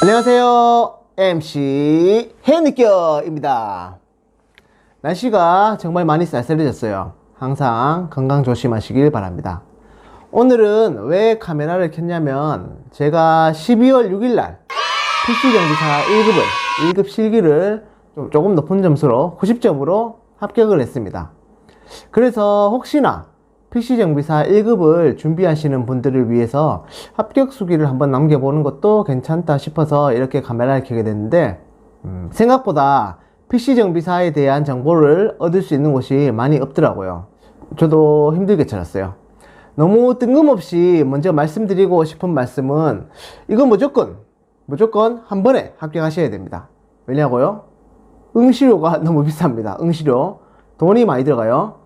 안녕하세요. MC 해느껴입니다. 날씨가 정말 많이 쌀쌀해졌어요. 항상 건강 조심하시길 바랍니다. 오늘은 왜 카메라를 켰냐면 제가 12월 6일날 PC정비사 1급을 1급 실기를 조금 높은 점수로 90점으로 합격을 했습니다. 그래서 혹시나 PC정비사 1급을 준비하시는 분들을 위해서 합격 수기를 한번 남겨보는 것도 괜찮다 싶어서 이렇게 카메라를 켜게 됐는데 생각보다 PC정비사에 대한 정보를 얻을 수 있는 곳이 많이 없더라고요. 저도 힘들게 찾았어요. 너무 뜬금없이 먼저 말씀드리고 싶은 말씀은 이건 무조건 한 번에 합격하셔야 됩니다. 왜냐고요? 응시료가 너무 비쌉니다. 응시료 돈이 많이 들어가요.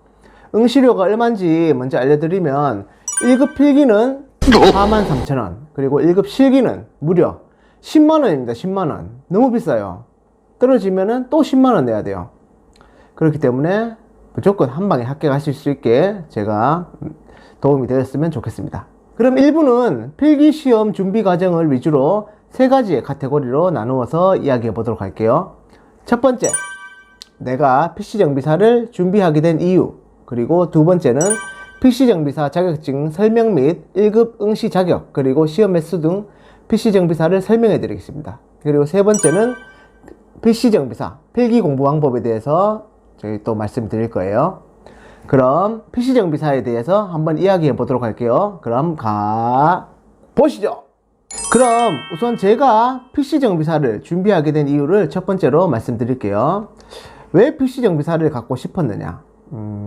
응시료가 얼마인지 먼저 알려드리면 1급 필기는 43,000원, 그리고 1급 실기는 무려 10만원입니다. 10만원. 너무 비싸요. 떨어지면은 또 10만원 내야 돼요. 그렇기 때문에 무조건 한 방에 합격하실 수 있게 제가 도움이 되었으면 좋겠습니다. 그럼 1부는 필기시험 준비 과정을 위주로 세 가지의 카테고리로 나누어서 이야기해 보도록 할게요. 첫 번째, 내가 PC정비사를 준비하게 된 이유, 그리고 두 번째는 PC정비사 자격증 설명 및 1급 응시 자격, 그리고 시험 횟수 등 PC정비사를 설명해 드리겠습니다. 그리고 세 번째는 PC정비사 필기 공부 방법에 대해서 저희 또 말씀드릴 거예요. 그럼 PC정비사에 대해서 한번 이야기해 보도록 할게요. 그럼 보시죠. 그럼 우선 제가 PC정비사를 준비하게 된 이유를 첫 번째로 말씀드릴게요. 왜 PC정비사를 갖고 싶었느냐?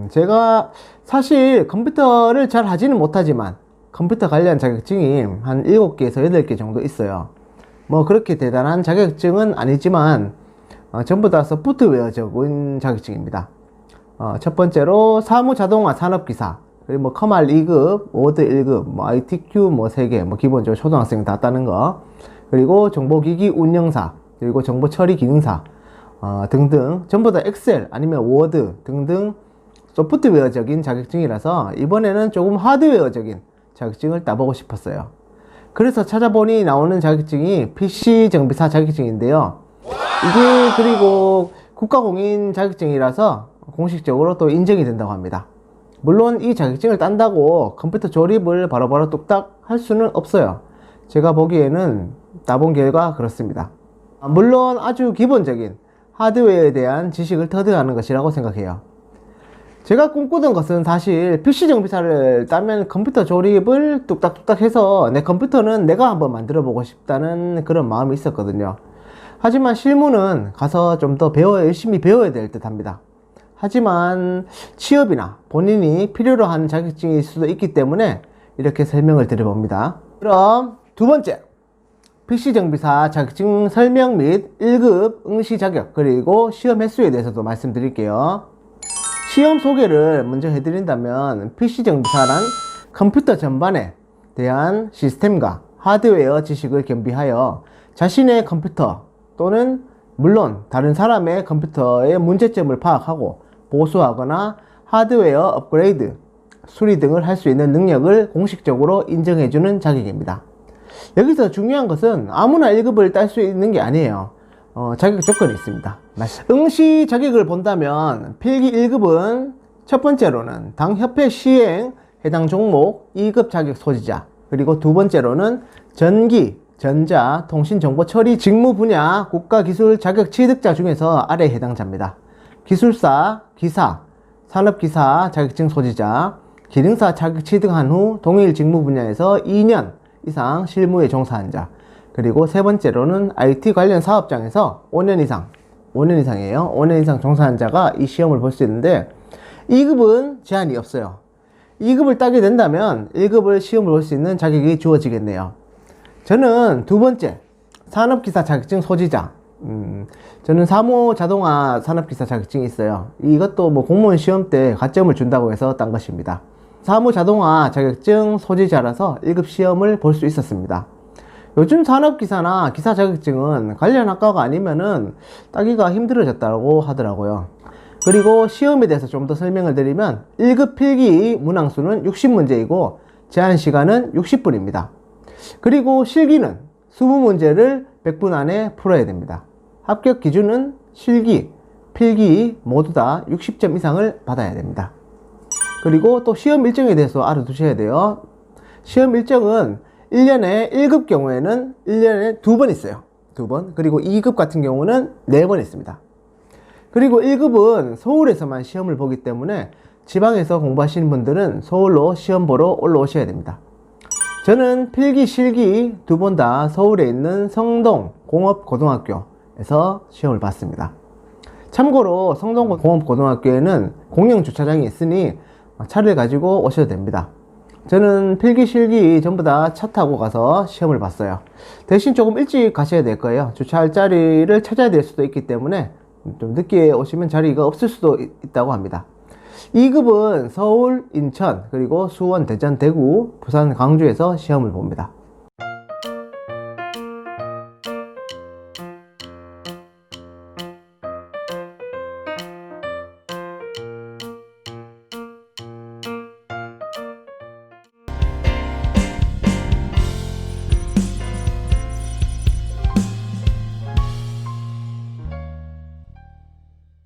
제가 사실 컴퓨터를 잘 하지는 못하지만 컴퓨터 관련 자격증이 한 7개에서 8개 정도 있어요. 뭐 그렇게 대단한 자격증은 아니지만 전부 다 소프트웨어적인 자격증입니다. 첫 번째로 사무자동화 산업기사, 그리고 뭐 커말 2급, 워드 1급, 뭐 ITQ 뭐 3개, 뭐 기본적으로 초등학생 다 따는 거, 그리고 정보기기 운영사, 그리고 정보처리 기능사 등등 전부 다 엑셀 아니면 워드 등등 소프트웨어적인 자격증이라서 이번에는 조금 하드웨어적인 자격증을 따보고 싶었어요. 그래서 찾아보니 나오는 자격증이 PC정비사 자격증인데요. 이게 그리고 국가공인 자격증이라서 공식적으로 또 인정이 된다고 합니다. 물론 이 자격증을 딴다고 컴퓨터 조립을 바로바로 뚝딱 할 수는 없어요. 제가 보기에는 따본 결과 그렇습니다. 물론 아주 기본적인 하드웨어에 대한 지식을 터득하는 것이라고 생각해요. 제가 꿈꾸던 것은 사실 PC정비사를 따면 컴퓨터 조립을 뚝딱뚝딱 해서 내 컴퓨터는 내가 한번 만들어 보고 싶다는 그런 마음이 있었거든요. 하지만 실무는 가서 좀 더 열심히 배워야 될 듯 합니다. 하지만 취업이나 본인이 필요로 하는 자격증일 수도 있기 때문에 이렇게 설명을 드려봅니다. 그럼 두 번째, PC정비사 자격증 설명 및 1급 응시 자격, 그리고 시험 횟수에 대해서도 말씀드릴게요. 시험 소개를 먼저 해드린다면 PC정비사란 컴퓨터 전반에 대한 시스템과 하드웨어 지식을 겸비하여 자신의 컴퓨터 또는 물론 다른 사람의 컴퓨터의 문제점을 파악하고 보수하거나 하드웨어 업그레이드, 수리 등을 할 수 있는 능력을 공식적으로 인정해주는 자격입니다. 여기서 중요한 것은 아무나 1급을 딸 수 있는 게 아니에요. 자격 조건이 있습니다. 응시 자격을 본다면 필기 1급은 첫 번째로는 당 협회 시행 해당 종목 2급 자격 소지자, 그리고 두 번째로는 전기, 전자, 통신 정보 처리 직무 분야 국가기술 자격 취득자 중에서 아래에 해당자입니다. 기술사, 기사, 산업기사 자격증 소지자, 기능사 자격 취득한 후 동일 직무 분야에서 2년 이상 실무에 종사한 자, 그리고 세 번째로는 IT 관련 사업장에서 5년 이상이에요. 5년 이상 종사한 자가 이 시험을 볼 수 있는데 2급은 제한이 없어요. 2급을 따게 된다면 1급을 시험을 볼 수 있는 자격이 주어지겠네요. 저는 두 번째, 산업기사 자격증 소지자. 저는 사무자동화 산업기사 자격증이 있어요. 이것도 뭐 공무원 시험 때 가점을 준다고 해서 딴 것입니다. 사무자동화 자격증 소지자라서 1급 시험을 볼 수 있었습니다. 요즘 산업기사나 기사 자격증은 관련 학과가 아니면은 따기가 힘들어졌다고 하더라고요. 그리고 시험에 대해서 좀 더 설명을 드리면 1급 필기 문항수는 60문제이고 제한 시간은 60분입니다. 그리고 실기는 20 문제를 100분 안에 풀어야 됩니다. 합격 기준은 실기, 필기 모두 다 60점 이상을 받아야 됩니다. 그리고 또 시험 일정에 대해서 알아두셔야 돼요. 시험 일정은 1년에 1급 경우에는 1년에 2번 있어요. 2번. 그리고 2급 같은 경우는 4번 있습니다. 그리고 1급은 서울에서만 시험을 보기 때문에 지방에서 공부하시는 분들은 서울로 시험 보러 올라오셔야 됩니다. 저는 필기, 실기 2번 다 서울에 있는 성동 공업고등학교에서 시험을 봤습니다. 참고로 성동 공업고등학교에는 공영 주차장이 있으니 차를 가지고 오셔도 됩니다. 저는 필기, 실기 전부 다 차 타고 가서 시험을 봤어요. 대신 조금 일찍 가셔야 될 거예요. 주차할 자리를 찾아야 될 수도 있기 때문에 좀 늦게 오시면 자리가 없을 수도 있다고 합니다. 2급은 서울, 인천, 그리고 수원, 대전, 대구, 부산, 광주에서 시험을 봅니다.